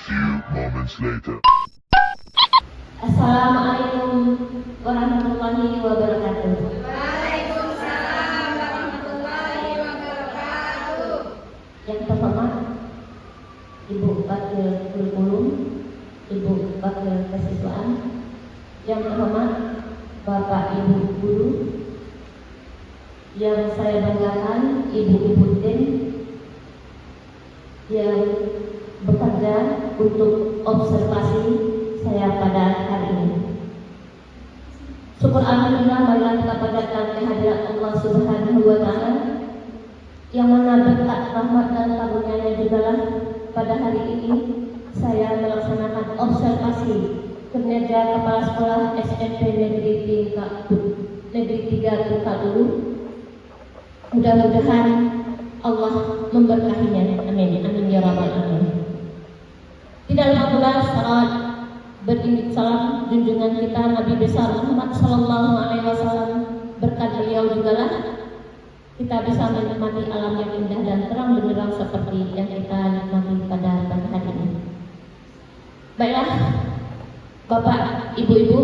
few moments later. Assalamualaikum warahmatullahi wabarakatuh. Waalaikumsalam warahmatullahi wabarakatuh. Yang terhormat Ibu Wakil Kurikulum, Ibu Wakil Kesiswaan, yang terhormat Bapak Ibu Guru, yang saya banggakan Ibu-Ibu Tim yang bekerja untuk observasi saya pada hari ini. Syukur alhamdulillah marilah kita panjatkan kehadirat Allah Subhanahu wa taala yang mana berkat rahmat dan karunia-Nya jugalah pada hari ini saya melaksanakan observasi kinerja Kepala Sekolah SMP Negeri 3 Tungkal. Mudah-mudahan Allah memberkahinya. Amin. Amin ya rabbal alamin. Tidak lupa pula salawat beriringi salam junjungan kita Nabi besar Muhammad sallallahu alaihi wasallam. Berkat beliau jugalah kita bisa menikmati alam yang indah dan terang benderang seperti yang kita nikmati pada pagi hari ini. Baiklah, Bapak, Ibu-ibu,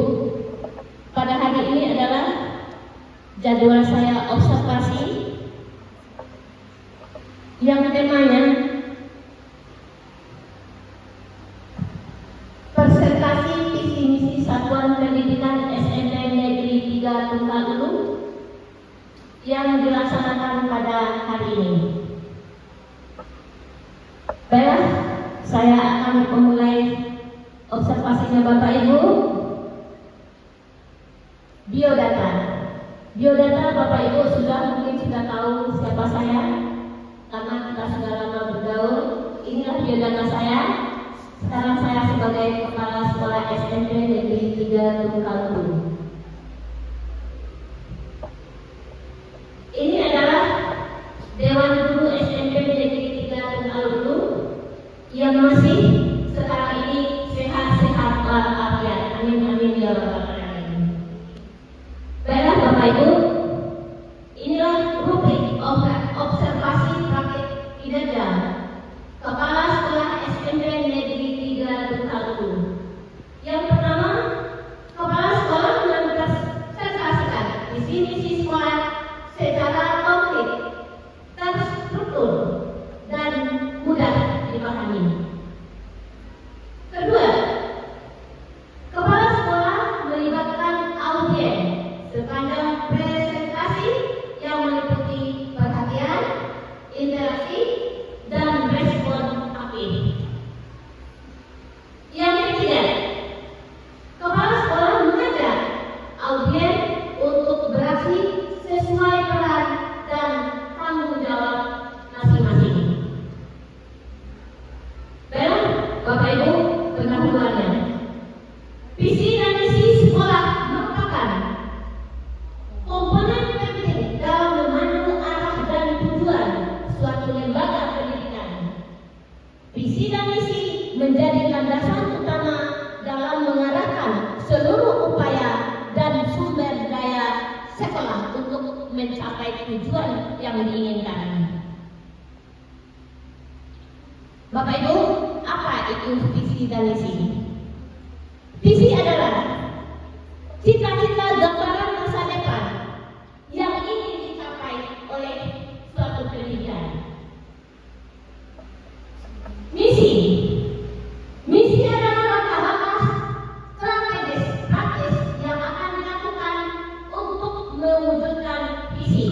pada hari ini adalah jadwal saya observasi yang temanya presentasi visi misi Satuan Pendidikan SMP Negeri 3 Tungkal Ulu yang dilaksanakan pada hari ini. Baiklah, saya akan memulai observasinya Bapak Ibu. Biodata. Biodata Bapak Ibu mungkin sudah tahu siapa saya karena kita sudah lama bergaul. Inilah biodata saya. Sekarang saya sebagai Kepala Sekolah SMP Negeri 3 Tungkal Ulu. Ini adalah Dewan Guru SMP Negeri 3 Tungkal Ulu yang masih sekarang ini sehat-sehat walafiat. Amin amin ya rabbal alamin. Baiklah Bapak Ibu, inilah rubrik observasi praktik kinerja Kepala Sekolah SMP Negeri 3 Tungkal Ulu. Yang pertama, Kepala Sekolah mempresentasikan visi misi sekolah secara konkret, terstruktur, dan mudah dipahami. Kedua, Kepala Sekolah melibatkan audiens sepanjang presentasi yang meliputi perhatian, interaksi, dan respon aktif. Yang ketiga, Kepala Sekolah mengajak audiens untuk beraksi sesuai peran dan tanggung jawab masing-masing. Baiklah, Bapak Ibu, pendahuluannya. Visi dan misi sekolah merupakan komponen penting dalam memandu arah dan tujuan suatu lembaga pendidikan. Visi dan misi menjadi landasan utama dalam mengarahkan seluruh upaya dan sumber daya sekolah untuk mencapai tujuan yang diinginkan. Bapak Ibu, apa itu visi dan misi? Visi adalah cita-cita gambaran masa depan yang ingin dicapai oleh suatu pendidikan. Misi adalah langkah-langkah strategis praktis yang akan dilakukan untuk mewujudkan visi.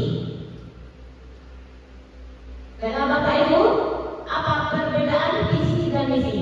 Baiklah Bapak Ibu, apa perbedaan visi dan misi?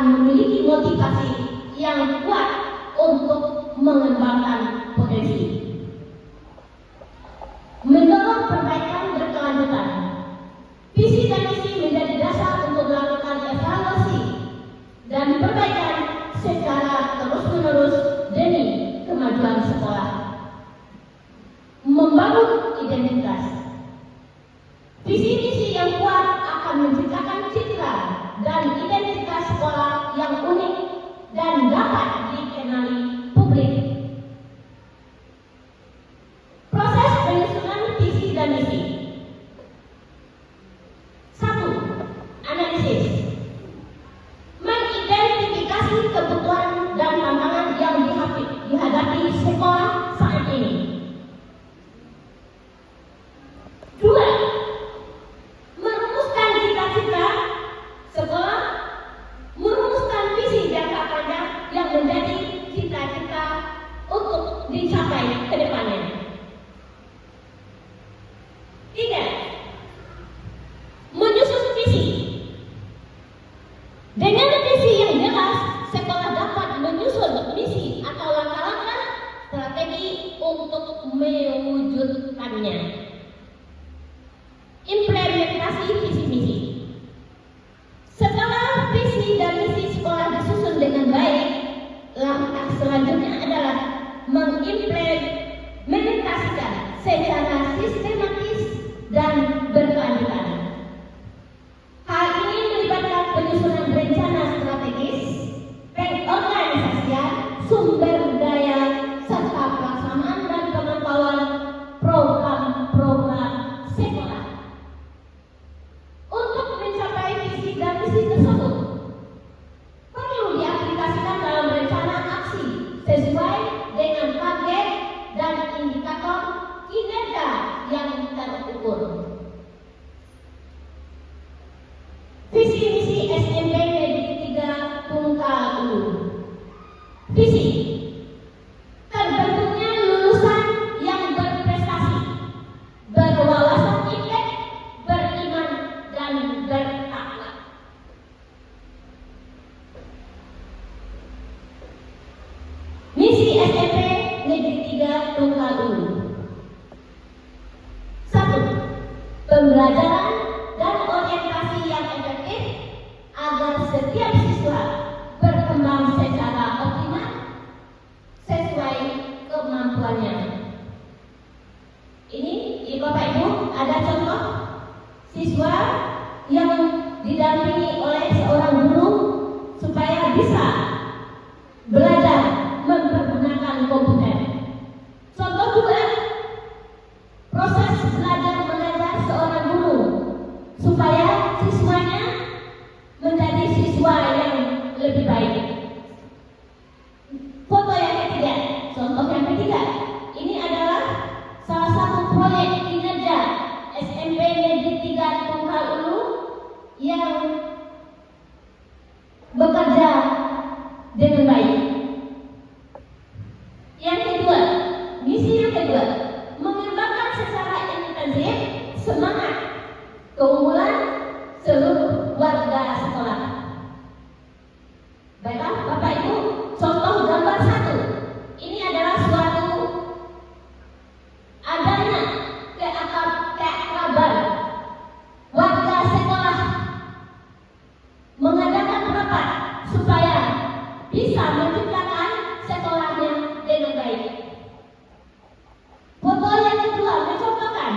memiliki motivasi yang kuat untuk mengembangkan potensi. Mendorong perbaikan berkelanjutan. Visi dan misi menjadi dasar untuk melakukan evaluasi dan perbaikan secara terus-menerus demi kemajuan sekolah. Membangun identitas. Visi misi yang kuat akan menciptakan citra dan identitas sekolah yang unik dan dapat dikenali publik. Proses penyusunan visi dan misi. 1. Analisis. Mengidentifikasi kebutuhan dan tantangan yang dihadapi sekolah saat ini. 2. Merumuskan cita-cita sekolah, merumuskan visi jangka panjang yang menjadi cita-cita untuk dicapai ke depannya. 3. Menyusun visi. Dengan visi yang jelas, sekolah dapat menyusun misi atau langkah-langkah strategi untuk mewujudkannya. Implementasi visi misi. Setelah visi dan misi sekolah disusun dengan baik, langkah selanjutnya adalah mengimplementasikan secara sistematis dan berkelanjutan. Hal ini melibatkan penyusunan rencana strategis, pengorganisasian, sumber daya, serta pelaksanaan dan pemantauan program-program sekolah. Untuk mencapai visi dan misi tersebut, perlu diaplikasikan dalam rencana aksi sesuai dengan target dan indikator kinerja yang terukur. Visi misi SMP Negeri 3 Tunggal-Ulu. Visi terbentuknya lulusan yang berprestasi, berwawasan indeks, beriman dan bertakwa. Misi SMP Negeri 3 Tunggal-Ulu. 1. Pembelajaran dan orientasi yang efektif agar setiap siswa berkembang secara optimal sesuai kemampuannya. Ini Bapak Ibu ada contoh siswa yang didampingi oleh seorang guru supaya bisa belajar mempergunakan komputer. Contoh juga proses belajar mengajar seorang guru supaya siswanya menjadi siswa yang lebih baik. Foto yang ketiga, contoh yang ketiga, ini adalah salah satu proyek kinerja SMP Negeri 3 Tunggal-Ulu yang bekerja dengan baik. Yang kedua, misi yang kedua, mengembangkan secara intensif semangat keunggulan seluruh warga sekolah. Baiklah Bapak Ibu, contoh gambar 1. Ini adalah suatu adanya keakraban warga sekolah mengadakan rapat supaya bisa menciptakan sekolahnya dengan baik. Foto yang kedua mencontohkan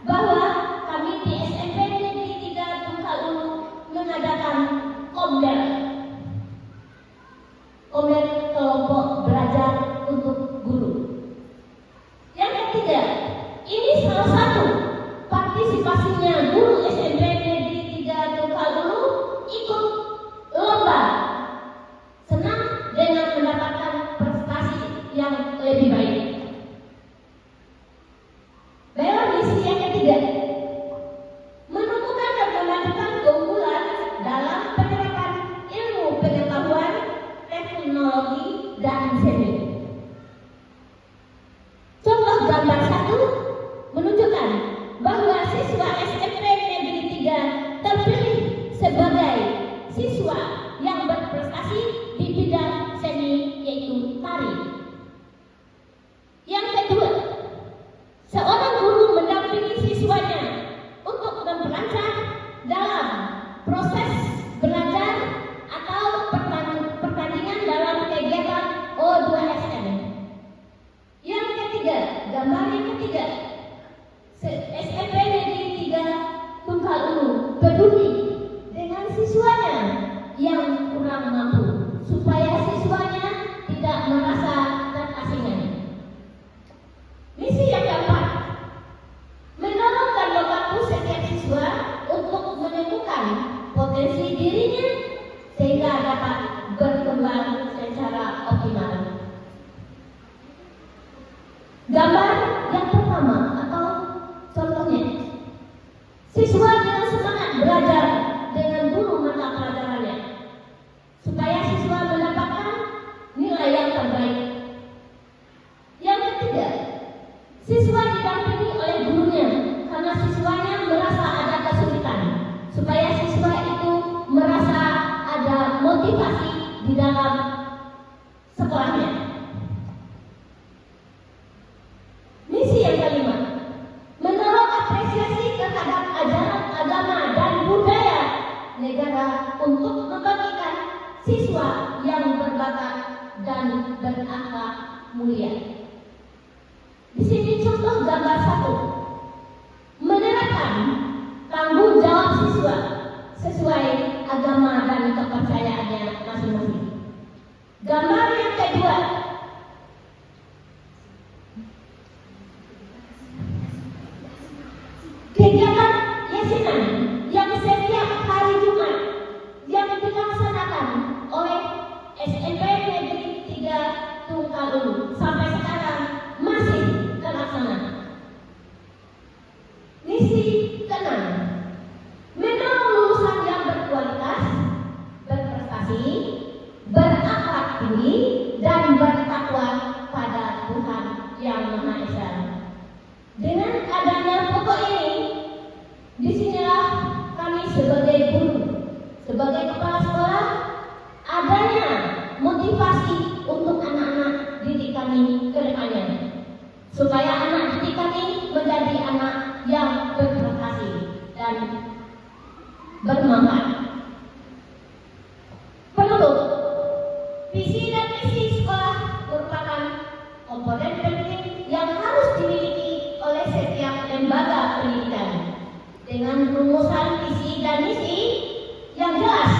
bahwa kami di SMP Negeri 3 Tunggal-Ulu mengadakan komdel kelompok belajar untuk guru. Yang ketiga, ini salah satu partisipasinya guru SMP Negeri 3 Tunggal-Ulu ikut lomba senam dengan berprestasi di bidang seni yaitu tari. Yang kedua, seorang guru mendampingi siswanya untuk memperlancar dalam proses belajar atau pertandingan dalam kegiatan O2SM. Yang ketiga, gambar yang ketiga, SMP Negeri 3 Tungkal Ulu peduli dengan siswanya yang kurang mampu supaya siswanya tidak merasa terasingkan. Misi yang keempat, mendorong dan membantu setiap siswa untuk menemukan potensi dirinya sehingga dapat berkembang secara optimal. Gambar yang pertama atau contohnya, siswa dengan semangat belajar dengan guru mata pelajarannya supaya siswa mendapatkan nilai yang terbaik. Yang ketiga, siswa didampingi oleh gurunya karena siswanya merasa ada kesulitan supaya siswa itu merasa ada motivasi di dalam sekolahnya. Misi yang kelima, mendorong apresiasi terhadap ajaran agama dan budaya negara untuk membagikan siswa yang berbakat dan berakhlak mulia. Di sini contoh gambar 1, menerapkan tanggung jawab siswa sesuai agama dan kepercayaannya masing-masing. Gambar yang kedua, kegiatan yasinan yang setiap hari Jumat yang dilaksanakan oleh SMP Negeri 3 Tungkal Ulu sampai sekarang masih terlaksana. Misi ke-6, mendorong lulusan yang berkualitas, berprestasi, berakhlak tinggi, dan bertakwa pada Tuhan Yang Maha Esa. Dengan adanya pokok ini, disinilah kami sebagai guru, sebagai kepala sekolah, adanya motivasi untuk anak-anak didik kami ke depannya, supaya anak didik kami menjadi anak yang berprestasi dan bermanfaat. Penutup, visi dan misi sekolah merupakan komponen penting yang harus dimiliki oleh setiap lembaga pendidikan. Dengan rumusan visi dan misi yang jelas,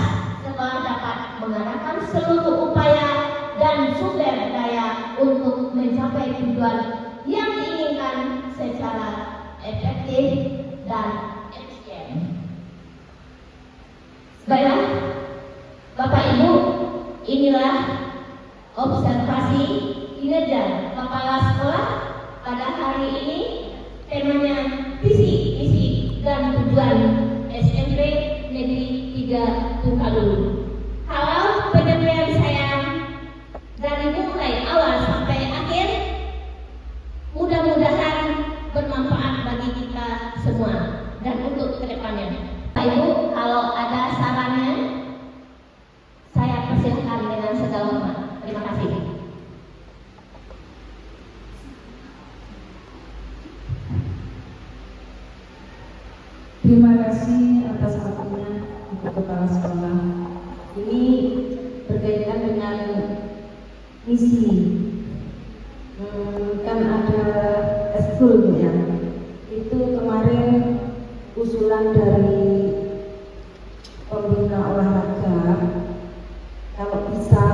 sekolah dapat mengarahkan seluruh upaya dan sumber daya untuk mencapai tujuan yang diinginkan secara efektif dan efisien. Baiklah, Bapak Ibu, inilah observasi kinerja kepala sekolah pada hari ini. Temanya visi, misi, dan tujuan SMP Negeri 3 Tungkal Ulu. Kalau penyampaian saya dari mulai awal sampai akhir, mudah-mudahan bermanfaat bagi kita semua dan untuk kedepannya. Pak Ibu, kalau ada sarannya, saya persilahkan dengan segala hormat. Terima kasih. Terima kasih atas waktunya untuk kepala sekolah. Ini berkaitan dengan misi. Kan ada eskul ya. Itu kemarin usulan dari pembina olahraga. Kalau bisa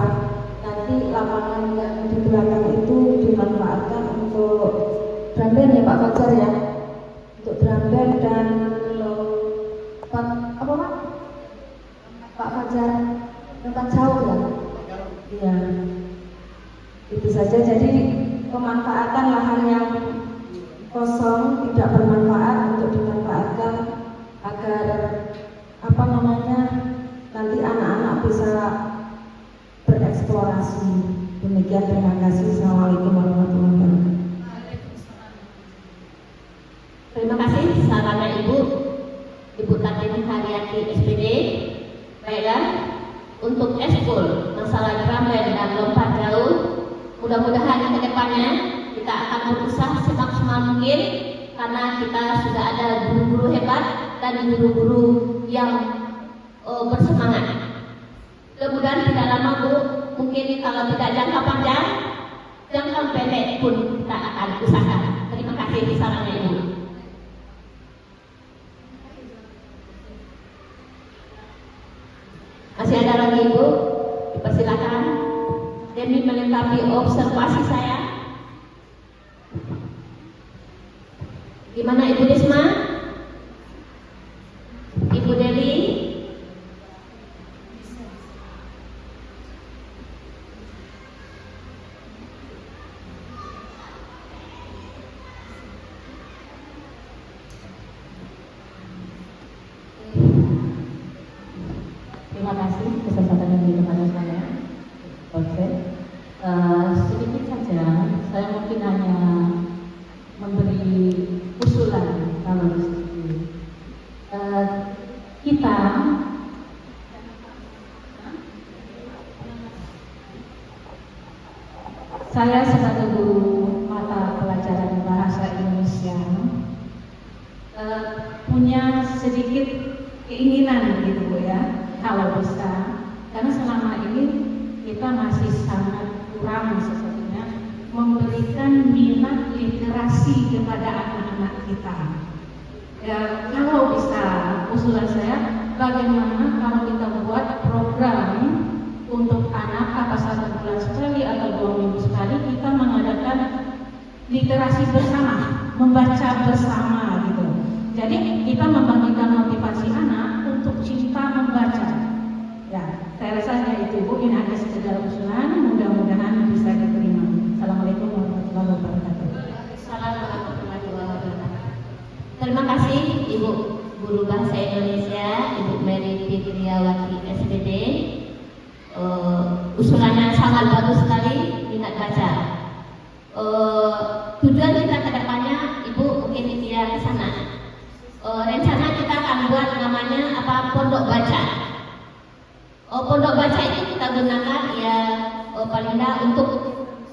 nanti lapangan yang di belakang itu dimanfaatkan untuk drum band ya Pak Fajar ya. Untuk drum band dan apa Pak? Pak Fajar tempat jauh ya? Iya. Itu saja. Jadi pemanfaatan lahan yang kosong tidak bermanfaat untuk dimanfaatkan agar nanti anak-anak bisa bereksplorasi. Demikian, terima kasih. Assalamualaikum warahmatullahi wabarakatuh. Terima kasih sarannya Ibu Tatin Haryati SPD. Baiklah, untuk eskul masalah drum band dan lompat jauh. Mudah-mudahan ke depannya kita akan berusaha semaksimal mungkin karena kita sudah ada guru-guru hebat dan guru-guru yang bersemangat. Mudah-mudahan tidak lama Bu, mungkin kalau tidak jangka panjang, jangka pendek pun kita akan usahakan. Terima kasih sarannya Ibu. Masih ada lagi Ibu? Dipersilakan demi melengkapi observasi saya. Gimana Ibu Desma? Ibu Deli? Terima kasih kesempatan yang diberikan kepada saya. Oke, sedikit saja, saya mungkin hanya memberi usulan kalau di sini. Kita saya sebagai guru mata pelajaran bahasa Indonesia punya sedikit keinginan gitu Bu ya, kalau bisa, karena selama ini kita masih sangat kurang sepertinya memberikan minat literasi kepada anak-anak kita. Ya, kalau bisa, usulan saya, bagaimana kalau kita buat program untuk anak apa 1 bulan sekali atau 2 minggu sekali kita mengadakan literasi bersama, membaca bersama gitu. Jadi kita membagikan motivasi anak untuk cinta membaca. Ya, saya rasa itu Bu, ini ada sekedar usulan, mudah-mudahan bisa diterima. Assalamualaikum warahmatullahi wabarakatuh. Assalamualaikum warahmatullahi wabarakatuh. Terima kasih Ibu Guru Bahasa Indonesia, Ibu Mary Fitriawati SPD. Usulannya sangat bagus sekali, minat baca. Tujuan kita ke depannya, Ibu mungkin dia ke sana. Rencana kita akan buat namanya pondok baca. Pondok baca itu kita gunakan ya paling tidak untuk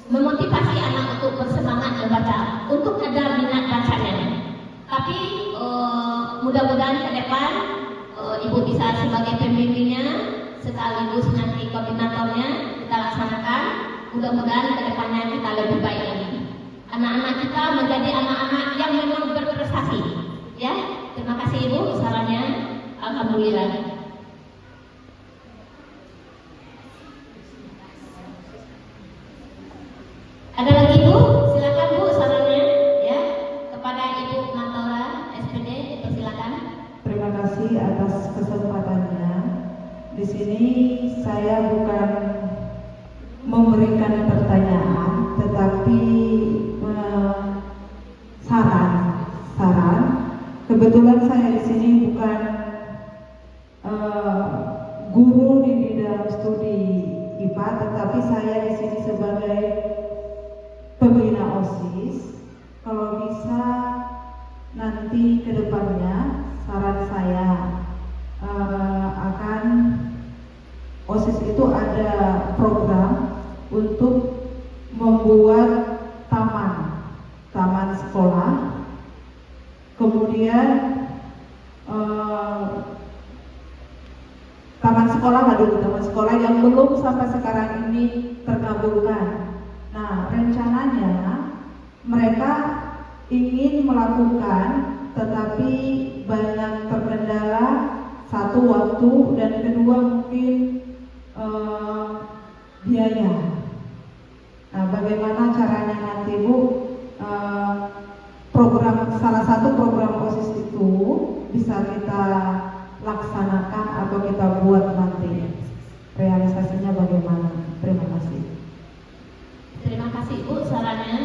memotivasi anak untuk bersemangat membaca, untuk ada minat bacanya. Tapi mudah-mudahan ke depan Ibu bisa sebagai pembimbingnya sekaligus nanti koordinatornya kita laksanakan. Mudah-mudahan ke depannya kita lebih baik lagi. Anak-anak kita menjadi anak-anak yang memang berprestasi. Ya, terima kasih Ibu sarannya. Alhamdulillah. Ada lagi Bu? Silakan Bu sarannya ya kepada Ibu Mantora SPD, silakan. Terima kasih atas kesempatannya. Di sini saya bukan memberikan pertanyaan, tetapi saran. Kebetulan saya di sini bukan guru di bidang studi IPA, tetapi saya di sini sebagai pembina OSIS. Kalau bisa nanti ke depannya saran saya akan OSIS itu ada program untuk membuat taman sekolah. Kemudian taman sekolah yang belum sampai sekarang ini terkabulkan. Nah, rencananya mereka ingin melakukan, tetapi banyak terkendala, satu waktu dan kedua mungkin biaya. Nah, bagaimana caranya nanti Bu? Salah satu program OSIS itu bisa kita laksanakan atau kita buat nanti. Realisasinya bagaimana? Terima kasih. Terima kasih Bu sarannya.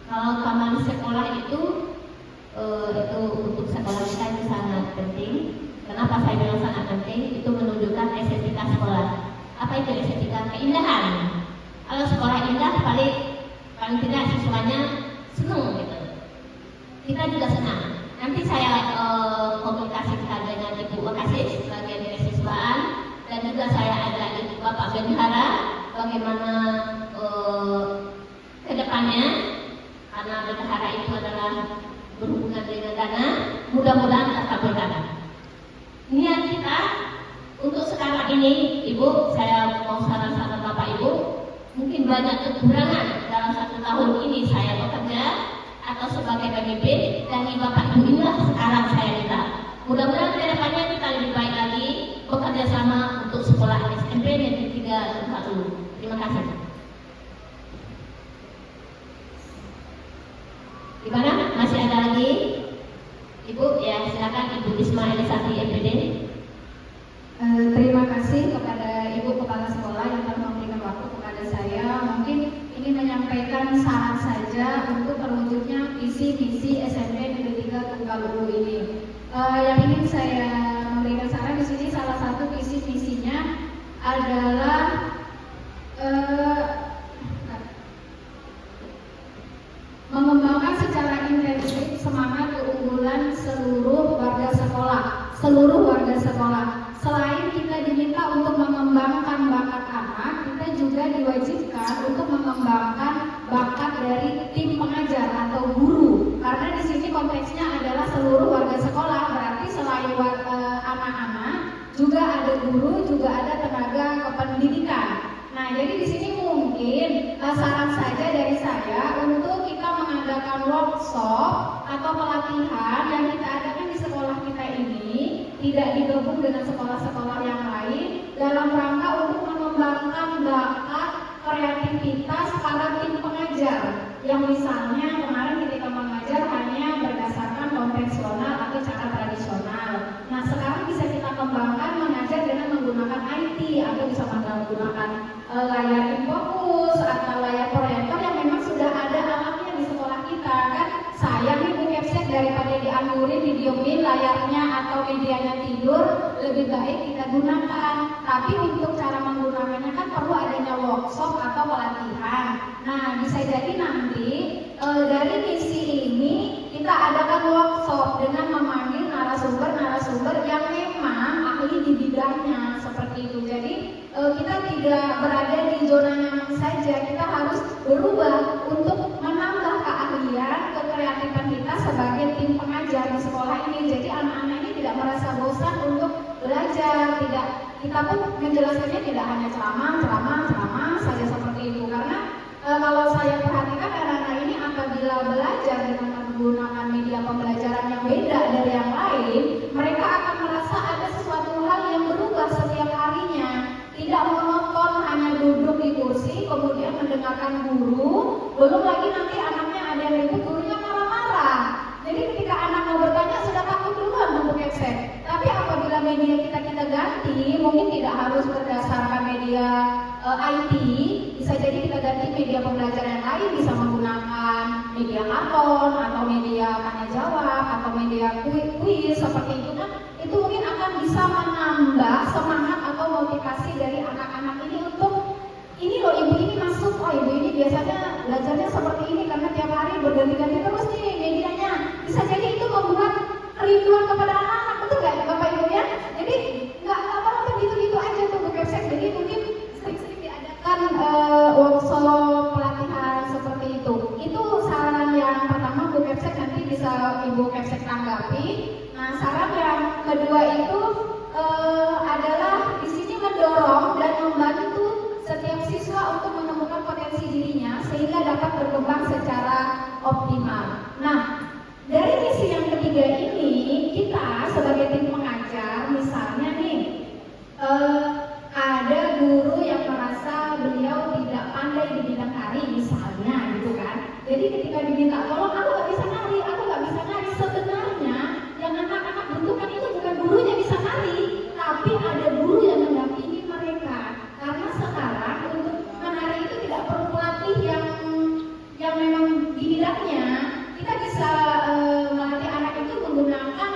Kalau taman sekolah itu untuk sekolah kita itu sangat penting. Kenapa saya bilang sangat penting? Itu menunjukkan estetika sekolah. Apa itu estetika? Keindahan. Kalau sekolah indah paling tidak siswanya senang gitu. Kita juga senang. Nanti saya komunikasikan dengan Ibu Wakasih sebagai kita untuk sekarang ini, Ibu, saya mau saran-saran Bapak Ibu, mungkin banyak kekurangan dalam 1 tahun ini saya bekerja atau sebagai pemimpin, dan Bapak Ibu inilah sekarang saya minta. Mudah-mudahan ke depannya kita lebih baik lagi bekerja sama untuk sekolah SMP Negeri 3 Tukalu. Terima kasih. Di mana? Masih ada lagi? Ibu, ya silakan Ibu Isma Elisati MPD. Terima kasih kepada Ibu Kepala Sekolah yang telah memberikan waktu kepada saya. Mungkin ini menyampaikan saran saja untuk terwujudnya visi misi SMP Negeri 3 Tukalu ini. Yang ingin saya memberikan saran di sini, salah satu visi misinya adalah mengembangkan secara intensif semangat keunggulan seluruh warga sekolah. Selain kita diminta untuk mengembangkan bakat anak, kita juga diwajibkan untuk mengembangkan bakat dari tim pengajar atau guru. Karena di sini konteksnya adalah seluruh warga sekolah, berarti selain anak-anak, juga ada guru, juga ada tenaga kependidikan. Nah, jadi di sini mungkin saran saja dari saya untuk kita mengadakan workshop atau pelatihan yang kita adakan di sekolah kita ini, tidak digabung dengan sekolah-sekolah yang lain, dalam rangka untuk mengembangkan bakat kreativitas para tim pengajar yang misalnya kemarin ketika mengajar hanya berdasarkan konvensional atau cara tradisional. Nah, sekarang bisa kita kembangkan mengajar dengan menggunakan IT atau bisa menggunakan layar infocus atau layar proyektor yang memang sudah ada alatnya di sekolah kita kan. Sayang nih Bu Kepsek, daripada dianggurin, didiemin layarnya atau medianya tidur, lebih baik kita gunakan. Tapi untuk cara menggunakannya kan perlu adanya workshop atau pelatihan. Nah, bisa jadi nanti dari misi ini kita adakan workshop dengan memanggil narasumber yang memang ahli di bidangnya seperti itu. Jadi kita tidak berada di zona nyaman saja, kita harus berubah untuk menambah keahlian, kekreatifan kita sebagai tim pengajar di sekolah ini. Jadi anak-anak ini tidak merasa bosan untuk belajar, kita pun menjelaskannya tidak hanya ceramah saja seperti itu. Karena kalau saya perhatikan anak-anak ini apabila belajar dengan menggunakan media pembelajaran yang beda dari yang lain, mereka akan merasa ada sesuatu hal yang berubah setiap harinya. Tidak monoton hanya duduk di kursi kemudian mendengarkan guru, belum lagi nanti anaknya ada yang ribut, gurunya marah-marah. Jadi ketika anak mau bertanya sudah takut duluan untuk headset. Tapi apabila media kita ganti, mungkin tidak harus berdasarkan media IT, bisa jadi kita ganti media pembelajaran yang lain, bisa menggunakan media karton atau media tanya jawab atau media kuis seperti itu kan. Itu mungkin akan bisa menambah semangat atau motivasi dari anak-anak ini untuk ini loh, ibu ini masuk, oh ibu ini biasanya belajarnya seperti ini karena tiap hari berganti-ganti terus nih medianya. Bisa jadi itu membuat kerinduan kepada anak-anak, betul nggak Bapak Ibu ya? Jadi nggak apa-apa gitu-gitu aja tuh Bu Kepsek. Jadi mungkin sering-sering diadakan workshop pelatihan seperti itu. Itu saran yang pertama Bu Kepsek, nanti bisa Ibu Kepsek tanggapi. Nah, saran yang kedua itu adalah di sini mendorong dan membantu setiap siswa untuk menemukan potensi dirinya sehingga dapat berkembang secara optimal. Nah, dari misi yang ketiga ini, kita sebagai tim pengajar, misalnya nih, ada guru yang merasa beliau tidak pandai di bidang nari misalnya, gitu kan. Jadi ketika diminta tolong, aku nggak bisa nari. Sebenarnya yang anak-anak butuhkan itu bukan gurunya bisa nari, tapi ada guru yang mendampingi mereka. Karena sekarang untuk menari itu tidak perlu pelatih yang memang di bidangnya. Kita bisa melatih anak itu menggunakan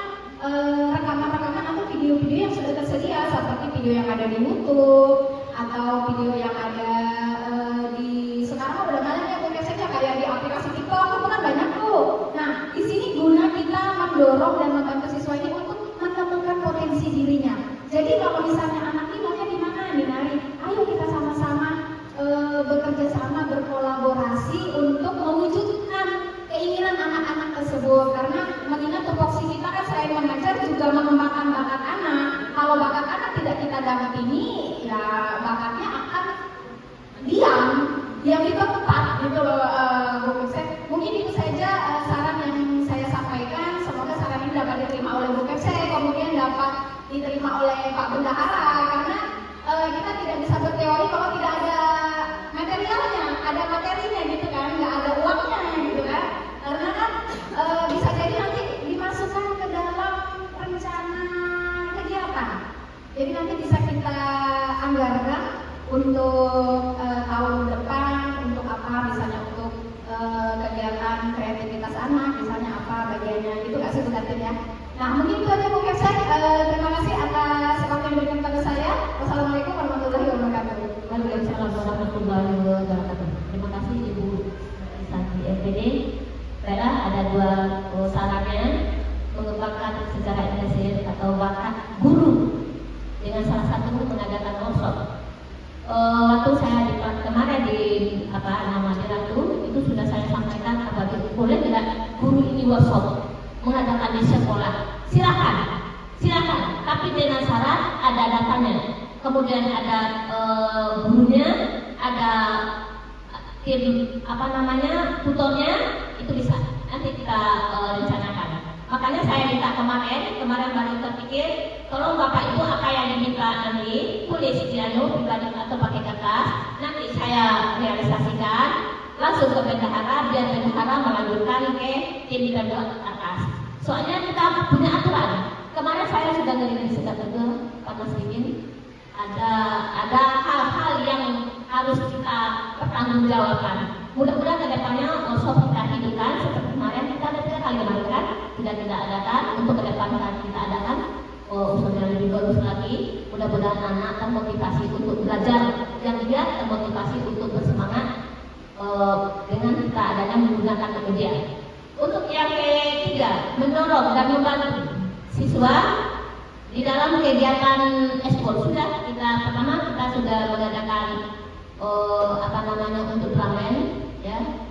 rekaman-rekaman atau video-video yang sudah tersedia, seperti video yang ada di YouTube atau video yang ada di sekarang udah banyak ya Bu Kepsek, kayak di aplikasi TikTok itu kan banyak tuh. Nah, di sini guna kita mendorong dan membantu siswa ini untuk menemukan potensi dirinya. Jadi kalau misalnya anak ini maunya di mana nih nari, ayo kita sama-sama bekerja sama, berkolaborasi untuk mewujudkan keinginan anak-anak tersebut. Karena mengingat tupoksi kita kan selain mengajar juga mengembangkan bakat anak. Kalau tidak kita dampingi, ya bakatnya akan diam di tempat gitu loh. Mungkin itu saja saran yang saya sampaikan. Semoga saran ini dapat diterima oleh Bu Kepsek, kemudian dapat diterima oleh Pak Bendahara, karena kita tidak bisa berteori kalau tidak ada materialnya, ada materinya gitu kan, nggak ada uangnya gitu kan, karena kan bisa jadi nanti dimasukkan ke dalam rencana kegiatan. Jadi nanti bisa kita anggarkan untuk tahun depan, untuk apa, misalnya untuk kegiatan kreativitas anak, misalnya apa bagiannya, itu nggak sih Bu Datin ya. Nah mungkin itu aja Bu Kepsek. Terima kasih atas waktu yang diberikan pada saya. Wassalamualaikum warahmatullahi wabarakatuh. Waalaikumsalam warahmatullahi wabarakatuh. Terima kasih Ibu Santi FPD. Baiklah, ada dua sarannya mengembangkan secara intensif atau bakat guru dengan salah satu mengadakan workshop. Waktu saya kemarin di Ratu itu sudah saya sampaikan apabila boleh tidak guru ini workshop mengadakan di sekolah, silakan. Tapi dengan syarat ada datanya, kemudian ada gurunya, ada tim tutornya, itu bisa nanti kita rencanakan. Makanya saya minta kemarin baru terpikir, tolong Bapak Ibu apa yang diminta nanti tulis pribadi atau pakai kertas, nanti saya realisasikan langsung ke bendahara, biar bendahara melanjutkan ke tim di atas. Soalnya kita punya aturan. Kemarin saya sudah ngeri sedang panas dingin. Ada hal-hal yang harus kita pertanggungjawabkan. Mudah-mudahan kedepannya workshop kita hidupkan seperti kemarin kita ada 3 kali kemarin kan, tidak adakan, untuk kedepan kita adakan usulnya lebih bagus lagi. Mudah-mudahan anak termotivasi untuk belajar, yang dia termotivasi untuk bersemangat dengan kita adanya menggunakan media. Untuk yang ketiga, mendorong dan membantu siswa di dalam kegiatan ekspor. Pertama kita sudah mengadakan untuk ramen ya,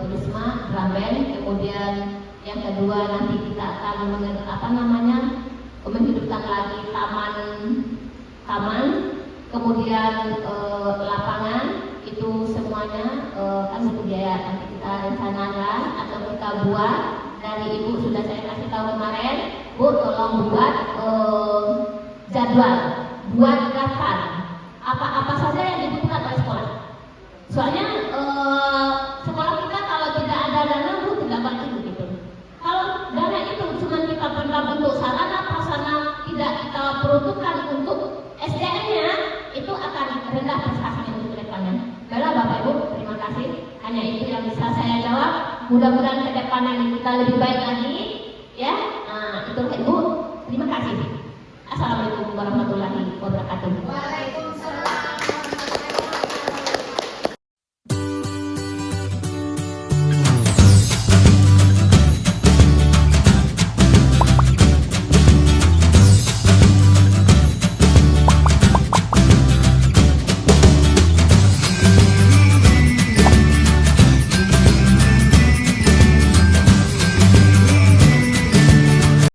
turisme ramen. Kemudian yang kedua nanti kita akan menghidupkan lagi taman, kemudian lapangan, itu semuanya kan butuh biaya. Nanti kita rencanakan atau kita buat. Dari Ibu sudah saya kasih tahu kemarin, Bu tolong buat jadwal, buat daftar apa saja yang dibutuhkan oleh sekolah. Soalnya sekolah kita kalau tidak ada dana, Bu tidak bantu begitu. Kalau dana itu cuma kita berikan untuk sarana prasarana, tidak kita peruntukkan untuk SDM-nya, itu akan rendah prestasinya untuk kedepannya. Baiklah Bapak Ibu, terima kasih. Hanya itu yang bisa saya jawab. Mudah-mudahan kedepannya kita lebih baik lagi.